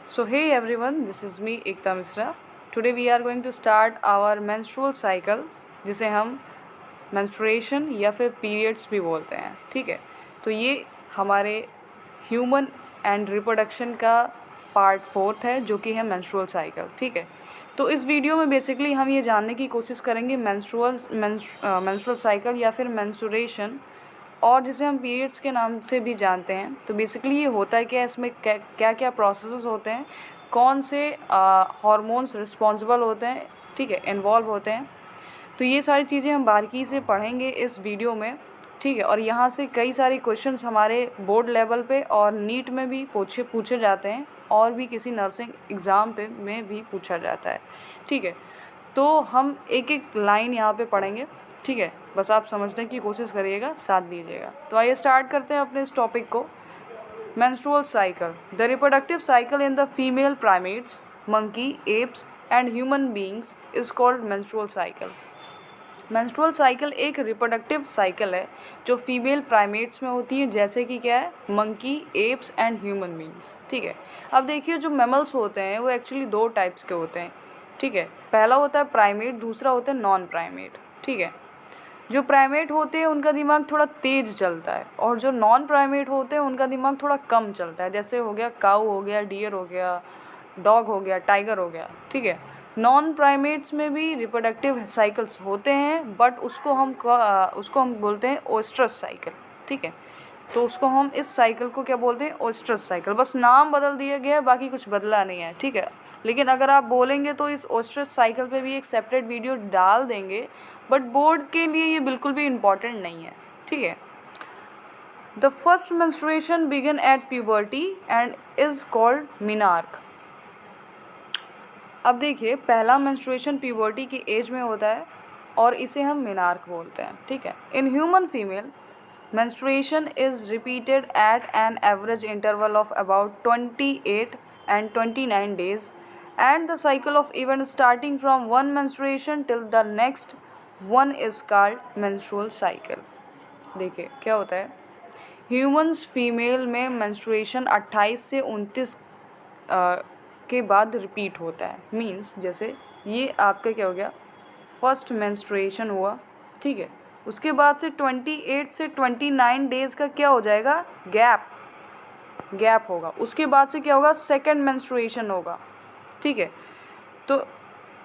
So hey everyone, this is me Ekta Misra. Today we are going to start our menstrual cycle, जिसे हम menstruation या फिर periods भी बोलते हैं. ठीक है, तो ये हमारे ह्यूमन एंड रिप्रोडक्शन का पार्ट 4 है जो कि है menstrual cycle. ठीक है, तो इस वीडियो में बेसिकली हम ये जानने की कोशिश करेंगे menstrual cycle या फिर menstruation, और जिसे हम पीरियड्स के नाम से भी जानते हैं. तो बेसिकली ये होता है क्या, इसमें क्या क्या प्रोसेसेस होते हैं, कौन से हार्मोन्स रिस्पॉन्सिबल होते हैं, ठीक है, इन्वॉल्व होते हैं. तो ये सारी चीज़ें हम बारीकी से पढ़ेंगे इस वीडियो में. ठीक है, और यहाँ से कई सारे क्वेश्चंस हमारे बोर्ड लेवल पे और नीट में भी पूछे जाते हैं, और भी किसी नर्सिंग एग्ज़ाम पे में भी पूछा जाता है. ठीक है, तो हम एक एक लाइन यहाँ पे पढ़ेंगे. ठीक है, बस आप समझने की कोशिश करिएगा, साथ दीजिएगा. तो आइए स्टार्ट करते हैं अपने इस टॉपिक को. Menstrual cycle. The reproductive cycle in the female primates, monkey, apps and human beings is called menstrual cycle. Menstrual cycle एक रिप्रोडक्टिव साइकिल है जो फीमेल प्राइमेट्स में होती है, जैसे कि क्या है, monkey, apps and human beings. ठीक है, अब देखिए जो मैमल्स होते हैं वो एक्चुअली दो टाइप्स के होते हैं. ठीक है, पहला होता है प्राइमेट, दूसरा होता है नॉन प्राइमेट. ठीक है, जो प्राइमेट होते हैं उनका दिमाग थोड़ा तेज चलता है, और जो नॉन प्राइमेट होते हैं उनका दिमाग थोड़ा कम चलता है. जैसे हो गया काऊ, हो गया डियर, हो गया डॉग, हो गया टाइगर, हो गया. ठीक है, नॉन प्राइमेट्स में भी रिप्रोडक्टिव साइकिल्स होते हैं, बट उसको हम बोलते हैं ओएस्ट्रस साइकिल. ठीक है, तो उसको हम इस साइकिल को क्या बोलते हैं, ओएस्ट्रस साइकिल. बस नाम बदल दिया गया है, बाकी कुछ बदला नहीं है. ठीक है, लेकिन अगर आप बोलेंगे तो इस ओएस्ट्रस साइकिल पे भी एक सेपरेट वीडियो डाल देंगे, बट बोर्ड के लिए ये बिल्कुल भी इम्पॉर्टेंट नहीं है. ठीक है, the first menstruation begin at puberty and is called menarche. अब देखिए, पहला मेंस्ट्रुएशन प्यूबर्टी की एज में होता है और इसे हम मिनार्क बोलते हैं. ठीक है, in human female menstruation is repeated at an average interval of about 28 and 29 days, and the cycle of events starting from one menstruation till the next one is called menstrual cycle. देखिए क्या होता है, humans female में menstruation 28 से 29 के बाद repeat होता है. मीन्स जैसे ये आपका क्या हो गया, फर्स्ट menstruation हुआ. ठीक है, उसके बाद से 28 से 29 डेज़ का क्या हो जाएगा, गैप होगा. उसके बाद से क्या होगा, सेकंड मेंस्ट्रुएशन होगा. ठीक है, तो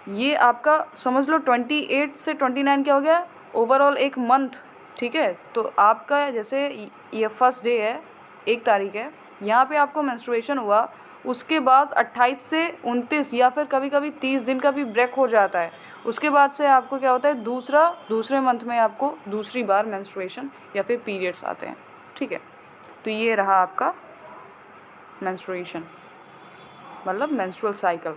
ये आपका समझ लो 28 से 29 क्या हो गया, ओवरऑल एक मंथ. ठीक है, तो आपका जैसे ये फर्स्ट डे है, 1 तारीख है, यहाँ पे आपको मेंस्ट्रुएशन हुआ. उसके बाद 28 से 29 या फिर कभी कभी 30 दिन का भी ब्रेक हो जाता है. उसके बाद से आपको क्या होता है, दूसरे मंथ में आपको दूसरी बार मेंस्ट्रुएशन या फिर पीरियड्स आते हैं. ठीक है, तो ये रहा आपका मेंस्ट्रुएशन, मतलब menstrual cycle.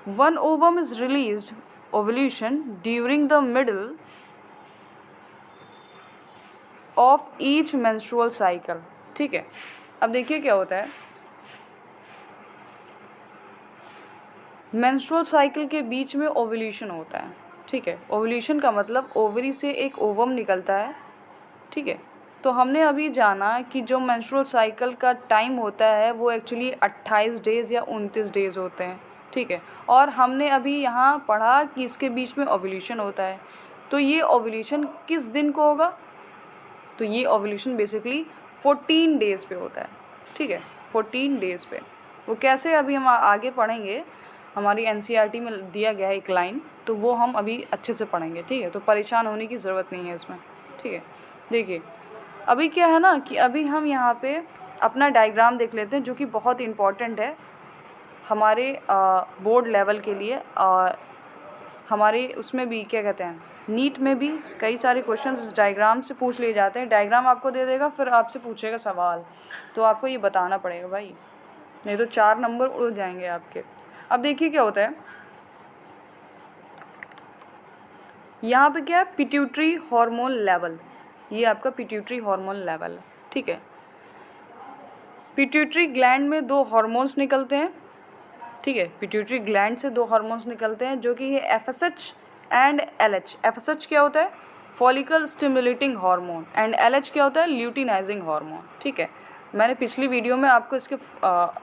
One ovum is released, ovulation, during the middle of each menstrual cycle. ठीक है, अब देखिए क्या होता है, मेंस्ट्रुअल साइकिल के बीच में ओवल्यूशन होता है. ठीक है, ओवल्यूशन का मतलब ओवरी से एक ओवम निकलता है. ठीक है, तो हमने अभी जाना कि जो मेंस्ट्रुअल साइकिल का टाइम होता है वो एक्चुअली 28 डेज़ या 29 डेज़ होते हैं. ठीक है, और हमने अभी यहाँ पढ़ा कि इसके बीच में ओवल्यूशन होता है. तो ये ओवल्यूशन किस दिन को होगा, तो ये ओवल्यूशन बेसिकली 14 डेज़ पे होता है. ठीक है, 14 डेज़ पे. वो कैसे अभी हम आगे पढ़ेंगे, हमारी एनसीईआरटी में दिया गया है एक लाइन, तो वो हम अभी अच्छे से पढ़ेंगे. ठीक है, तो परेशान होने की ज़रूरत नहीं है इसमें. ठीक है, देखिए अभी क्या है ना कि अभी हम यहाँ पे अपना डायग्राम देख लेते हैं, जो कि बहुत इम्पॉर्टेंट है हमारे बोर्ड लेवल के लिए. और हमारे उसमें भी क्या कहते हैं, नीट में भी कई सारे क्वेश्चंस इस डायग्राम से पूछ लिए जाते हैं. डायग्राम आपको दे देगा, फिर आपसे पूछेगा सवाल, तो आपको ये बताना पड़ेगा भाई, नहीं तो 4 नंबर उड़ जाएंगे आपके. अब देखिए क्या होता है, यहाँ पे क्या है, पिट्यूटरी हार्मोन लेवल. ये आपका पिट्यूटरी हार्मोन लेवल है. ठीक है, पिट्यूटरी ग्लैंड में 2 हार्मोन्स निकलते हैं. ठीक है, पिट्यूटरी ग्लैंड से 2 हार्मोन्स निकलते हैं, जो कि है एफएसएच एंड एलएच. एफएसएच क्या होता है, follicle stimulating hormone, and LH क्या होता है, ल्यूटिनाइजिंग हार्मोन. ठीक है, मैंने पिछली वीडियो में आपको इसके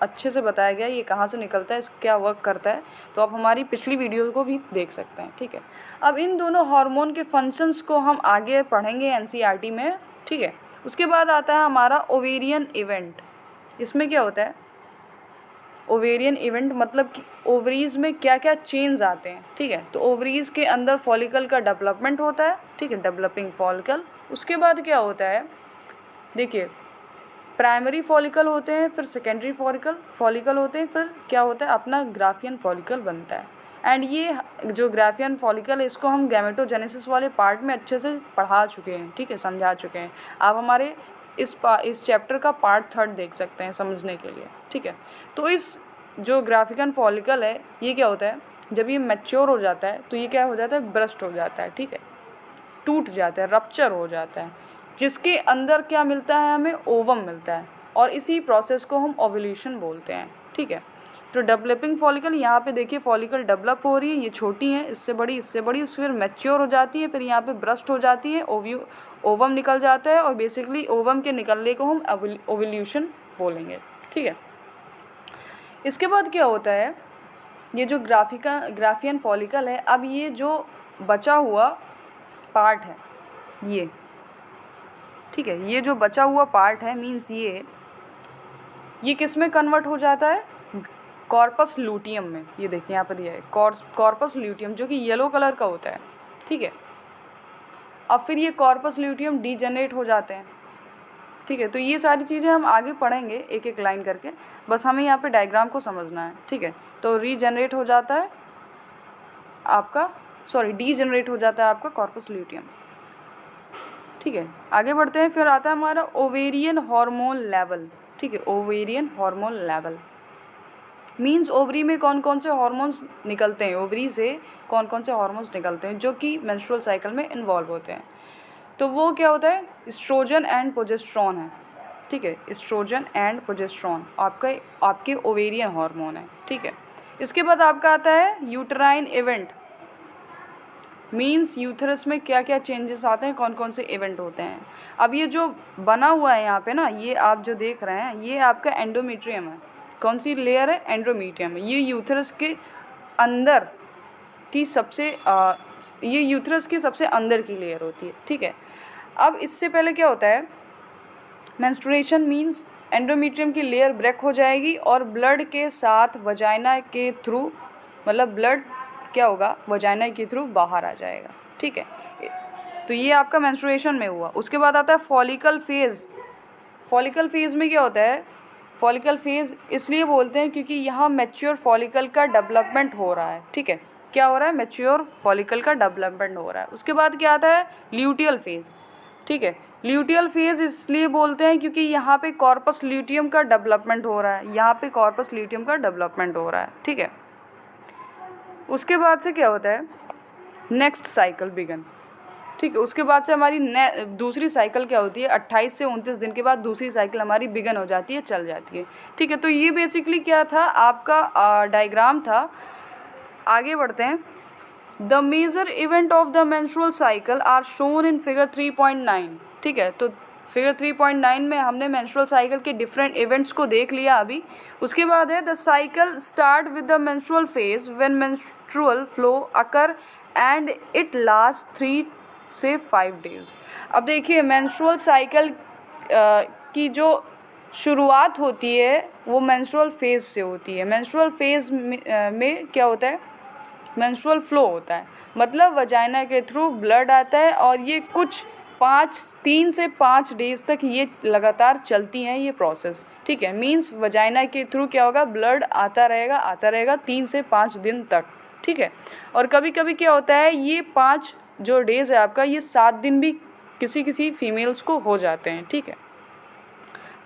अच्छे से बताया गया ये कहाँ से निकलता है, क्या वर्क करता है, तो आप हमारी पिछली वीडियो को भी देख सकते हैं। ठीक है, अब इन दोनों हार्मोन के फंक्शंस को हम आगे पढ़ेंगे एनसीईआरटी में। ठीक है, उसके बाद आता है हमारा ओवेरियन इवेंट। इसमें क्या होता है, ओवेरियन इवेंट मतलब कि ओवरीज में क्या क्या चेंज आते हैं। ठीक है, तो ओवरीज के अंदर फॉलिकल का डेवलपमेंट होता है। ठीक है, डेवलपिंग फॉलिकल। उसके बाद क्या होता है, देखिए प्राइमरी फॉलिकल होते हैं, फिर सेकेंडरी फॉलिकल होते हैं, फिर क्या होता है अपना ग्राफियन फॉलिकल बनता है। एंड ये जो ग्राफियन फॉलिकल है इसको हम गैमेटोजेनेसिस वाले पार्ट में अच्छे से पढ़ा चुके हैं। ठीक है, समझा चुके हैं। आप हमारे इस चैप्टर का पार्ट 3 देख सकते हैं समझने के लिए। ठीक है, तो इस जो ग्राफिकन फॉलिकल है ये क्या होता है, जब ये मैच्योर हो जाता है तो ये क्या हो जाता है, ब्रस्ट हो जाता है। ठीक है, टूट जाता है, रप्चर हो जाता है, जिसके अंदर क्या मिलता है, हमें ओवम मिलता है, और इसी प्रोसेस को हम ओव्यूलेशन बोलते हैं। ठीक है, तो डेवलपिंग फॉलिकल, यहाँ पे देखिए फॉलिकल डेवलप हो रही है, ये छोटी है, इससे बड़ी, फिर मैच्योर हो जाती है, फिर यहाँ पे ब्रस्ट हो जाती है, ओवम निकल जाता है, और बेसिकली ओवम के निकलने को हम ओव्यूलेशन बोलेंगे। ठीक है, इसके बाद क्या होता है, ये जो ग्राफियन फॉलिकल है, अब ये जो बचा हुआ पार्ट है ये, ठीक है, ये जो बचा हुआ पार्ट है मीन्स ये किस में कन्वर्ट हो जाता है, कॉर्पस लूटियम में। ये देखिए यहाँ पर दिया है कॉर्पस लूटियम, जो कि येलो कलर का होता है। ठीक है, अब फिर ये कॉर्पस लूटियम डीजनरेट हो जाते हैं। ठीक है, तो ये सारी चीज़ें हम आगे पढ़ेंगे एक एक लाइन करके, बस हमें यहाँ पे डायग्राम को समझना है। ठीक है, तो रीजनरेट हो जाता है आपका, डीजनरेट हो जाता है आपका कॉर्पस लूटियम। ठीक है, आगे बढ़ते हैं। फिर आता है हमारा ओवेरियन हार्मोन लेवल। ठीक है, ovarian hormone level means ovary में कौन कौन से हार्मोन्स निकलते हैं, ओवरी से कौन कौन से हार्मोन्स निकलते हैं जो कि मेंस्ट्रुअल साइकिल में इन्वॉल्व होते हैं। तो वो क्या होता है, एस्ट्रोजन एंड प्रोजेस्टेरोन है। ठीक है, एस्ट्रोजन एंड प्रोजेस्टेरोन आपके ओवेरियन हार्मोन है। ठीक है, इसके बाद आपका आता है यूटेराइन इवेंट। मीन्स यूथरस में क्या क्या चेंजेस आते हैं, कौन कौन से इवेंट होते हैं। अब ये जो बना हुआ है यहाँ पे ना, ये आप जो देख रहे हैं ये आपका एंडोमेट्रियम है। कौन सी लेयर है, एंडोमेट्रियम है। ये यूथरस के अंदर की ये यूथरस की सबसे अंदर की लेयर होती है। ठीक है, अब इससे पहले क्या होता है, मेंस्ट्रुएशन मीन्स एंडोमेट्रियम की लेयर ब्रेक हो जाएगी और ब्लड के साथ वजाइना के थ्रू, मतलब ब्लड क्या होगा, वजाइना के थ्रू बाहर आ जाएगा। ठीक है, तो ये आपका मेंस्ट्रुएशन में हुआ। उसके बाद आता है फॉलिकल फेज़। फॉलिकल फेज़ में क्या होता है, फॉलिकल फेज़ इसलिए बोलते हैं क्योंकि यहाँ मैच्योर फॉलिकल का डेवलपमेंट हो रहा है। ठीक है, क्या हो रहा है, मैच्योर फॉलिकल का डेवलपमेंट हो रहा है। उसके बाद क्या आता है, ल्यूटियल फेज़। ठीक है, ल्यूटियल फेज़ इसलिए बोलते हैं क्योंकि यहाँ पे कॉर्पस ल्यूटियम का डेवलपमेंट हो रहा है, यहाँ पे कॉर्पस ल्यूटियम का डेवलपमेंट हो रहा है। ठीक है, उसके बाद से क्या होता है, नेक्स्ट साइकिल बिगन। ठीक है, उसके बाद से हमारी दूसरी साइकिल क्या होती है, 28 से 29 दिन के बाद दूसरी साइकिल हमारी बिगन हो जाती है, चल जाती है। ठीक है, तो ये बेसिकली क्या था, आपका डायग्राम था। आगे बढ़ते हैं। The major event of the menstrual cycle are shown in figure 3.9। ठीक है, तो फिगर 3.9 में हमने मेंस्ट्रुअल साइकिल के डिफरेंट इवेंट्स को देख लिया अभी। उसके बाद है the cycle start with the menstrual phase when menstrual flow occur and it last 3 से 5 डेज। अब देखिए मेंस्ट्रुअल साइकिल की जो शुरुआत होती है वो मेंस्ट्रुअल फेज से होती है। मेंस्ट्रुअल फेज में क्या होता है, मेंस्ट्रुअल फ्लो होता है, मतलब वजाइना के थ्रू ब्लड आता है और ये कुछ 3 से 5 डेज तक ये लगातार चलती हैं ये प्रोसेस। ठीक है, मींस वजाइना के थ्रू क्या होगा, ब्लड आता रहेगा 3 से 5 दिन तक। ठीक है, और कभी कभी क्या होता है, ये 5 जो डेज है आपका, ये 7 दिन भी किसी फीमेल्स को हो जाते हैं। ठीक है,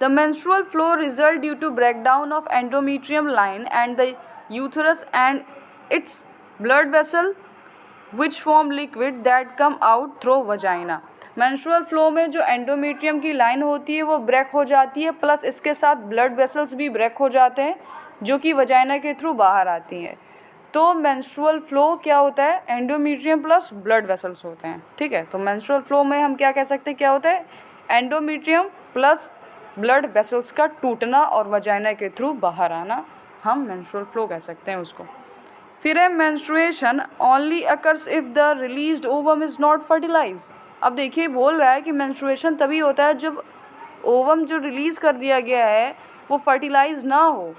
the menstrual flow result due to breakdown of endometrium line and the uterus and its blood vessel which form liquid that come out through vagina. Menstrual flow में जो एंडोमेट्रियम की लाइन होती है वो ब्रेक हो जाती है, प्लस इसके साथ ब्लड वेसल्स भी ब्रेक हो जाते हैं जो कि वजाइना के थ्रू बाहर आती हैं। तो मेंस्ट्रुअल फ्लो क्या होता है, एंडोमेट्रियम प्लस ब्लड वेसल्स होते हैं। ठीक है, तो मेंस्ट्रुअल फ्लो में हम क्या कह सकते हैं, क्या होता है, एंडोमेट्रियम प्लस ब्लड वेसल्स का टूटना और वजाइना के थ्रू बाहर आना हम मेंस्ट्रुअल फ्लो कह सकते हैं उसको। फिर है menstruation only occurs if the released ovum is not fertilise. अब देखिए बोल रहा है कि मेंस्ट्रुएशन तभी होता है जब ओवम जो रिलीज़ कर दिया गया है वो फर्टिलाइज ना हो।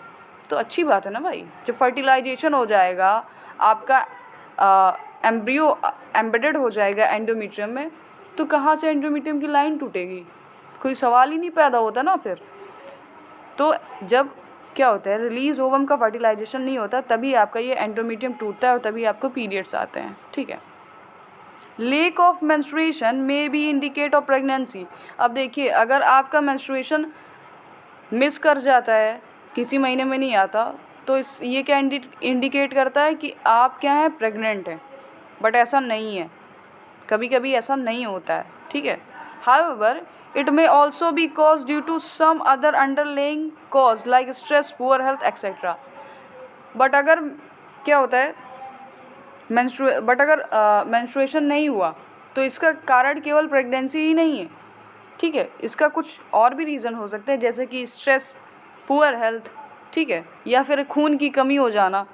तो अच्छी बात है ना भाई, जब फर्टिलाइजेशन हो जाएगा आपका एम्ब्रियो एम्बेडेड हो जाएगा एंडोमेट्रियम में, तो कहाँ से एंडोमेट्रियम की लाइन टूटेगी, कोई सवाल ही नहीं पैदा होता ना फिर। तो जब क्या होता है रिलीज ओवम का फर्टिलाइजेशन नहीं होता तभी आपका ये एंडोमेट्रियम टूटता है और तभी आपको पीरियड्स आते हैं, ठीक है। Lake of menstruation may be indicate of pregnancy. अब देखिए अगर आपका मेंस्ट्रुएशन मिस कर जाता है, किसी महीने में नहीं आता, तो ये क्या इंडिकेट करता है कि आप क्या हैं, प्रेग्नेंट हैं। बट ऐसा नहीं है, कभी कभी ऐसा नहीं होता है, ठीक है। However it may also be cause due to some other underlying cause like stress, poor health etcetera. But अगर क्या होता है मेंस्ट्रुएशन नहीं हुआ तो इसका कारण केवल प्रेगनेंसी ही नहीं है, ठीक है। इसका कुछ और भी रीज़न हो सकते हैं जैसे कि स्ट्रेस, पुअर हेल्थ, ठीक है, या फिर खून की कमी हो जाना,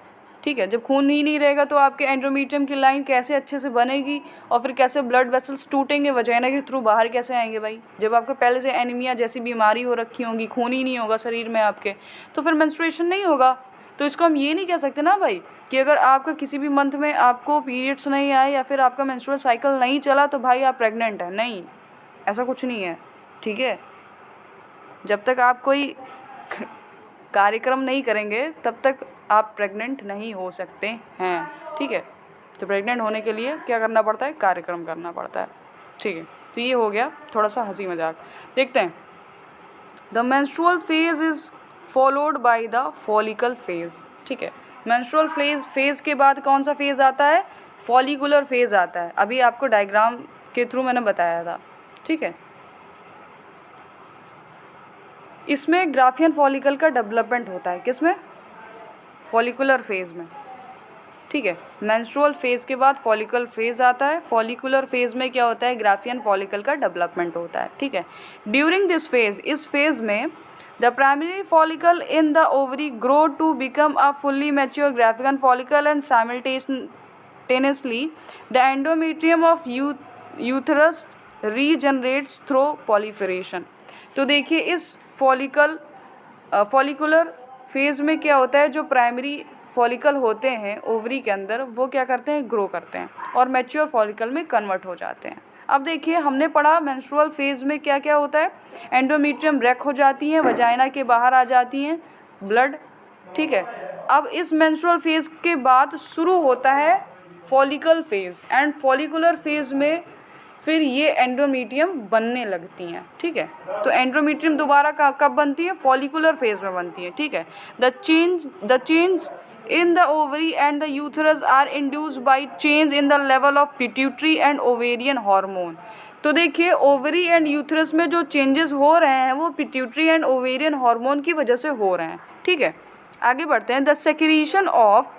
ठीक है। जब खून ही नहीं रहेगा तो आपके एंडोमेट्रियम की लाइन कैसे अच्छे से बनेगी और फिर कैसे ब्लड वेसल्स टूटेंगे, वजाइना के थ्रू बाहर कैसे आएंगे भाई। जब आपको पहले से एनीमिया जैसी बीमारी हो रखी होगी, खून ही नहीं होगा शरीर में आपके, तो फिर मेंस्ट्रुएशन नहीं होगा। तो इसको हम ये नहीं कह सकते ना भाई कि अगर आपका किसी भी मंथ में आपको पीरियड्स नहीं आए या फिर आपका मेंस्ट्रुअल साइकिल नहीं चला तो भाई आप प्रेग्नेंट हैं, नहीं, ऐसा कुछ नहीं है, ठीक है। जब तक आप कोई कार्यक्रम नहीं करेंगे तब तक आप प्रेग्नेंट नहीं हो सकते हैं, ठीक है। तो प्रेग्नेंट होने के लिए क्या करना पड़ता है, कार्यक्रम करना पड़ता है, ठीक है। तो ये हो गया थोड़ा सा हंसी मजाक। देखते हैं the menstrual phase is followed by the follicle phase, ठीक है। मेंस्ट्रुअल फेज के बाद कौन सा फेज आता है, फॉलिकुलर फेज आता है। अभी आपको डायग्राम के थ्रू मैंने बताया था, ठीक है। इसमें ग्राफियन फॉलिकल का डेवलपमेंट होता है, किसमें, फॉलिकुलर फेज में, ठीक है। मेंस्ट्रुअल फेज के बाद फॉलिकल फेज आता है, फॉलिकुलर फेज में क्या होता है, ग्राफियन फॉलिकल का डेवलपमेंट होता है, ठीक है। ड्यूरिंग दिस फेज, इस फेज में the primary follicle in the ovary grow to become a fully mature graafian follicle and simultaneously the endometrium of uterus regenerates through proliferation. तो देखिए इस फॉलिकुलर फेज में क्या होता है, जो प्राइमरी फॉलिकल होते हैं ओवरी के अंदर वो क्या करते हैं, ग्रो करते हैं और मैच्योर फॉलिकल में कन्वर्ट हो जाते हैं। अब देखिए हमने पढ़ा मेंस्ट्रुअल फेज में क्या क्या होता है, एंडोमेट्रियम ब्रेक हो जाती है, वजाइना के बाहर आ जाती हैं ब्लड, ठीक है। अब इस मेंस्ट्रुअल फेज के बाद शुरू होता है follicle phase and follicular phase में फिर ये एंडोमेट्रियम बनने लगती हैं, ठीक है। तो एंडोमेट्रियम दोबारा कब बनती है, फॉलिकुलर फेज में बनती है, ठीक है। The change in the ovary and the uterus are induced by change in the level of pituitary and ovarian hormone। तो देखिए ओवरी एंड यूथरस में जो चेंजेस हो रहे हैं वो पिट्यूटरी एंड ओवेरियन हार्मोन की वजह से हो रहे हैं, ठीक है। आगे बढ़ते हैं। The secretion of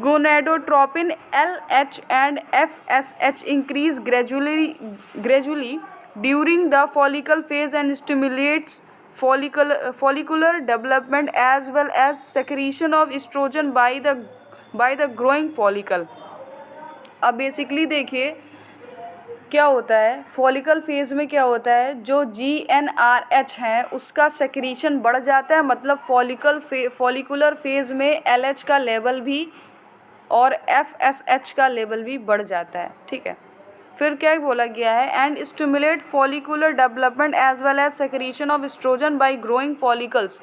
gonadotropin LH and FSH increase gradually during the follicle phase and stimulates follicular development as well as secretion of estrogen by the growing follicle। अब बेसिकली देखिए क्या होता है, फॉलिकल फेज में क्या होता है, जो GnRH है उसका सेक्रीशन बढ़ जाता है, मतलब फॉलिकुलर फेज में LH का लेवल भी और FSH का लेवल भी बढ़ जाता है, ठीक है। फिर क्या बोला गया है, and stimulate follicular development as well as secretion of estrogen by growing follicles.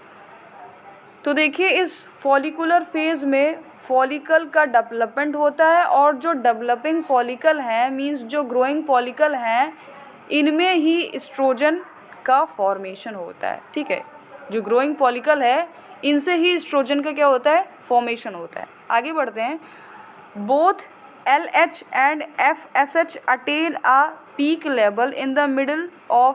तो देखिए इस फॉलिकुलर फेज में फॉलिकल का डेवलपमेंट होता है और जो डेवलपिंग फॉलिकल हैं मींस जो ग्रोइंग फॉलिकल हैं इनमें ही एस्ट्रोजन का फॉर्मेशन होता है, ठीक है। जो ग्रोइंग फॉलिकल है इनसे ही एस्ट्रोजन का क्या होता है, फॉर्मेशन होता है। आगे बढ़ते हैं। Both LH and FSH attain a peak level in the middle of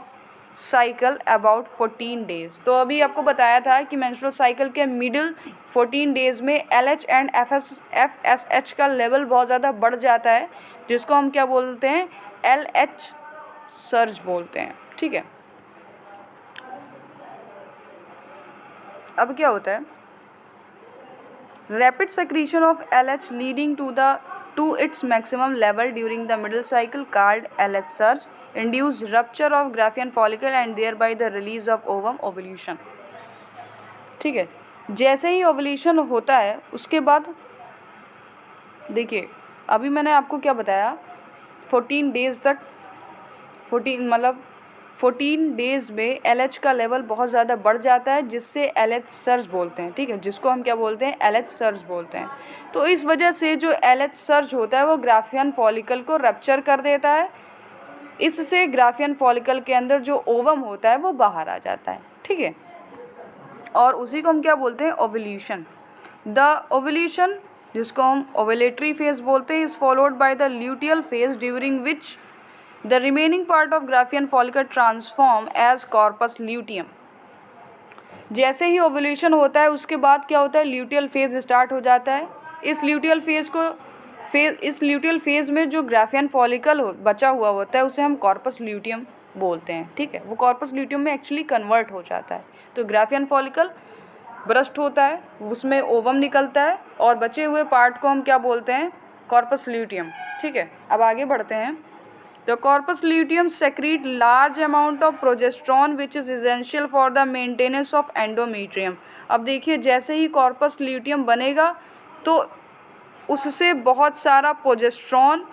cycle about 14 days. तो अभी आपको बताया था कि मेंस्ट्रुअल साइकिल के मिडिल 14 डेज़ में LH एंड FSH का लेवल बहुत ज़्यादा बढ़ जाता है, जिसको हम क्या बोलते हैं, LH सर्ज बोलते हैं, ठीक है। अब क्या होता है, rapid secretion of LH leading to its maximum level during the middle cycle called LH surge induce rupture of Graafian follicle and thereby the release of ovum ovulation. ठीक है, जैसे ही ओवल्यूशन होता है उसके बाद देखिए, अभी मैंने आपको क्या बताया, 14 डेज़ तक 14 डेज़ में LH का लेवल बहुत ज़्यादा बढ़ जाता है, जिससे LH सर्ज बोलते हैं। ठीक है, जिसको हम क्या बोलते हैं, LH सर्ज बोलते हैं। तो इस वजह से जो LH सर्ज होता है वो ग्राफियन फॉलिकल को रप्चर कर देता है, इससे ग्राफियन फॉलिकल के अंदर जो ओवम होता है वो बाहर आ जाता है। ठीक है, और उसी को हम क्या बोलते हैं, ओवल्यूशन। द ओवल्यूशन, जिसको हम ओवलेटरी फेज बोलते हैं, is followed by the luteal phase during which the remaining part of Graafian follicle transform as corpus luteum. जैसे ही ओवल्यूशन होता है उसके बाद क्या होता है, ल्यूटियल फेज स्टार्ट हो जाता है। इस ल्यूटियल फेज में जो ग्राफियन फॉलिकल बचा हुआ होता है उसे हम कॉर्पस ल्यूटियम बोलते हैं। ठीक है, वो कॉर्पस ल्यूटियम में एक्चुअली कन्वर्ट हो जाता है। तो ग्राफियन फॉलिकल ब्रस्ट होता है, उसमें ओवम निकलता है और बचे हुए पार्ट को हम क्या बोलते हैं, कॉर्पस ल्यूटियम। ठीक है, अब आगे बढ़ते हैं। The corpus luteum secrete large amount of progesterone which is essential for the maintenance of endometrium. अब देखिए, जैसे ही कॉर्पस ल्यूटियम बनेगा तो उससे बहुत सारा प्रोजेस्ट्रॉन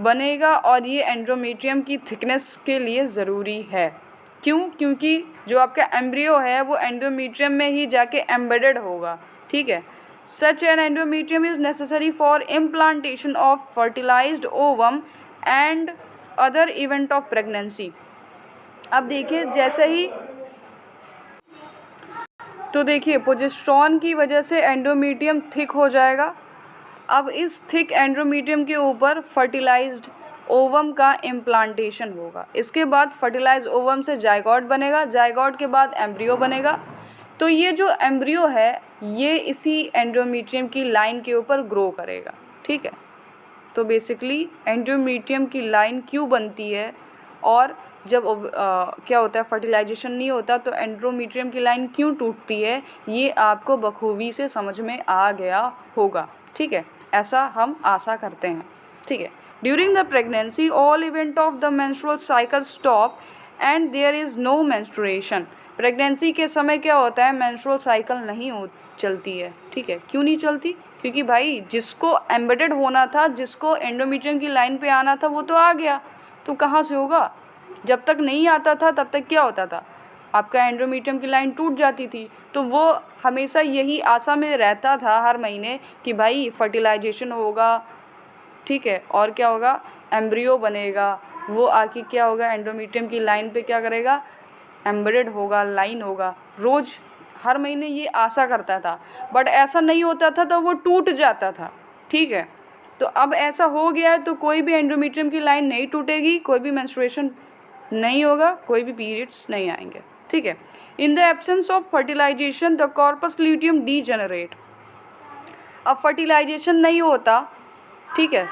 बनेगा और ये एंडोमेट्रियम की थिकनेस के लिए ज़रूरी है। क्यों? क्योंकि जो आपका एम्ब्रियो है वो एंडोमेट्रियम में ही जाके एम्बेडेड होगा। ठीक है, such an endometrium is necessary for implantation of fertilised ovum and other event of pregnancy. अब देखिए, जैसे ही तो देखिए प्रोजेस्टेरॉन की वजह से एंडोमेट्रियम थिक हो जाएगा। अब इस थिक एंडोमेट्रियम के ऊपर फर्टिलाइज्ड ओवम का इम्प्लांटेशन होगा। इसके बाद फर्टिलाइज्ड ओवम से जायगोट बनेगा, जायगोट के बाद एम्ब्रियो बनेगा। तो ये जो एम्ब्रियो है ये इसी एंडोमेट्रियम की लाइन के ऊपर ग्रो करेगा। ठीक है, तो बेसिकली एंडोमेट्रियम की लाइन क्यों बनती है और जब क्या होता है, फर्टिलाइजेशन नहीं होता तो एंडोमेट्रियम की लाइन क्यों टूटती है, ये आपको बखूबी से समझ में आ गया होगा। ठीक है, ऐसा हम आशा करते हैं। ठीक है, during the pregnancy all event of the menstrual cycle stop and there is no menstruation. Pregnancy के समय क्या होता है, मेंस्ट्रुअल साइकिल नहीं चलती है। ठीक है, क्यों नहीं चलती? क्योंकि भाई जिसको एम्बेडेड होना था, जिसको एंडोमेट्रियम की लाइन पे आना था वो तो आ गया, तो कहाँ से होगा? जब तक नहीं आता था तब तक क्या होता था, आपका एंडोमेट्रियम की लाइन टूट जाती थी। तो वो हमेशा यही आशा में रहता था हर महीने कि भाई फर्टिलाइजेशन होगा। ठीक है, और क्या होगा, एम्ब्रियो बनेगा, वो आके क्या होगा, एंडोमेट्रियम की लाइन पे क्या करेगा, एम्बेडेड होगा, लाइन होगा। रोज़ हर महीने ये आशा करता था, बट ऐसा नहीं होता था तो वो टूट जाता था। ठीक है, तो अब ऐसा हो गया है तो कोई भी एंडोमेट्रियम की लाइन नहीं टूटेगी, कोई भी मेंस्ट्रुएशन नहीं होगा, कोई भी पीरियड्स नहीं आएंगे। ठीक है, in the absence of fertilisation the corpus luteum degenerate. अब फर्टिलाइजेशन नहीं होता, ठीक है,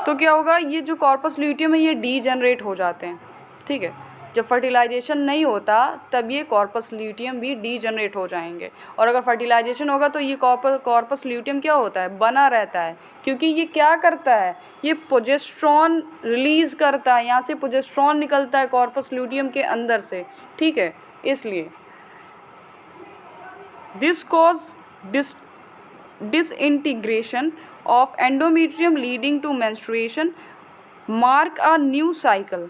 तो क्या होगा, ये जो कॉर्पस ल्यूटियम है ये डीजेनरेट हो जाते हैं। ठीक है, जब फर्टिलाइजेशन नहीं होता तब ये कॉर्पस ल्यूटियम भी डीजेनरेट हो जाएंगे, और अगर फर्टिलाइजेशन होगा तो ये कॉर्पस ल्यूटियम क्या होता है, बना रहता है। क्योंकि ये क्या करता है, ये प्रोजेस्टेरॉन रिलीज़ करता है, यहाँ से प्रोजेस्टेरॉन निकलता है कॉर्पस ल्यूटियम के अंदर से। ठीक है, इसलिए this cause disintegration of endometrium leading to menstruation mark a new cycle।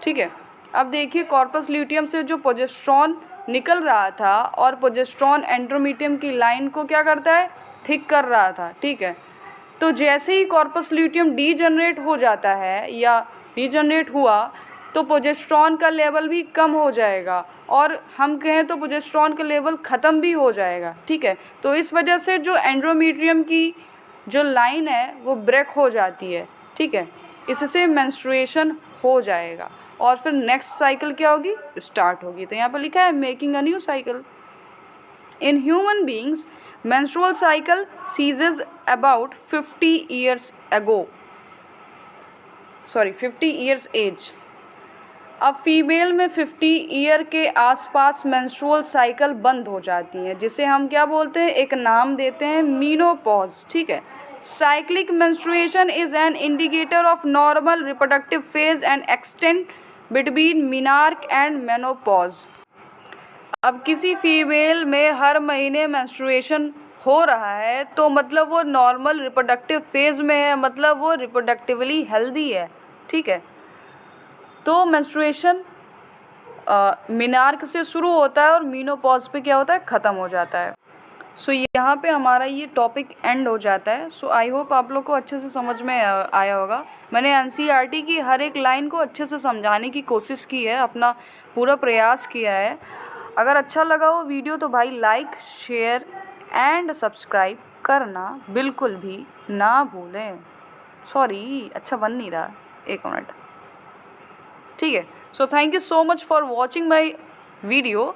ठीक है, अब देखिए कॉर्पस ल्यूटियम से जो प्रोजेस्टेरॉन निकल रहा था और प्रोजेस्टेरॉन एंडोमेट्रियम की लाइन को क्या करता है, थिक कर रहा था। ठीक है, तो जैसे ही कॉर्पस ल्यूटियम डीजनरेट हो जाता है या डीजनरेट हुआ तो प्रोजेस्टेरॉन का लेवल भी कम हो जाएगा, और हम कहें तो प्रोजेस्टेरॉन का लेवल ख़त्म भी हो जाएगा। ठीक है, तो इस वजह से जो एंडोमेट्रियम की जो लाइन है वो ब्रेक हो जाती है। ठीक है, इससे मेंस्ट्रुएशन हो जाएगा और फिर नेक्स्ट साइकिल क्या होगी, स्टार्ट होगी। तो यहाँ पर लिखा है making a new cycle. In human beings menstrual cycle ceases about 50 years age। अब फीमेल में 50 ईयर के आसपास मेंस्ट्रुअल साइकिल बंद हो जाती है, जिसे हम क्या बोलते हैं, एक नाम देते हैं मीनोपॉज। ठीक है। Cyclic menstruation is an indicator of normal reproductive phase and extend between menarche and menopause. अब किसी फीमेल में हर महीने मेंस्ट्रुएशन हो रहा है तो मतलब वो नॉर्मल रिप्रोडक्टिव फेज में है, मतलब वो रिप्रोडक्टिवली हेल्दी है। ठीक है। तो मेंस्ट्रुएशन मीनार्क से शुरू होता है और मीनोपॉज पे क्या होता है, ख़त्म हो जाता है। सो यहाँ पे हमारा ये टॉपिक एंड हो जाता है। सो आई होप आप लोग को अच्छे से समझ में आया होगा। मैंने एनसीईआरटी की हर एक लाइन को अच्छे से समझाने की कोशिश की है, अपना पूरा प्रयास किया है। अगर अच्छा लगा हो वीडियो तो भाई लाइक, शेयर एंड सब्सक्राइब करना बिल्कुल भी ना भूलें। सॉरी, अच्छा बन नहीं रहा, एक मिनट। ठीक है। So thank you so much for watching my video.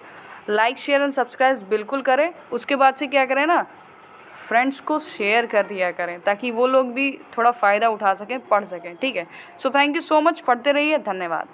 Like, share and subscribe बिल्कुल करें। उसके बाद से क्या करें ना, फ्रेंड्स को शेयर कर दिया करें ताकि वो लोग भी थोड़ा फ़ायदा उठा सकें, पढ़ सकें। ठीक है। So thank you so much, पढ़ते रहिए। धन्यवाद।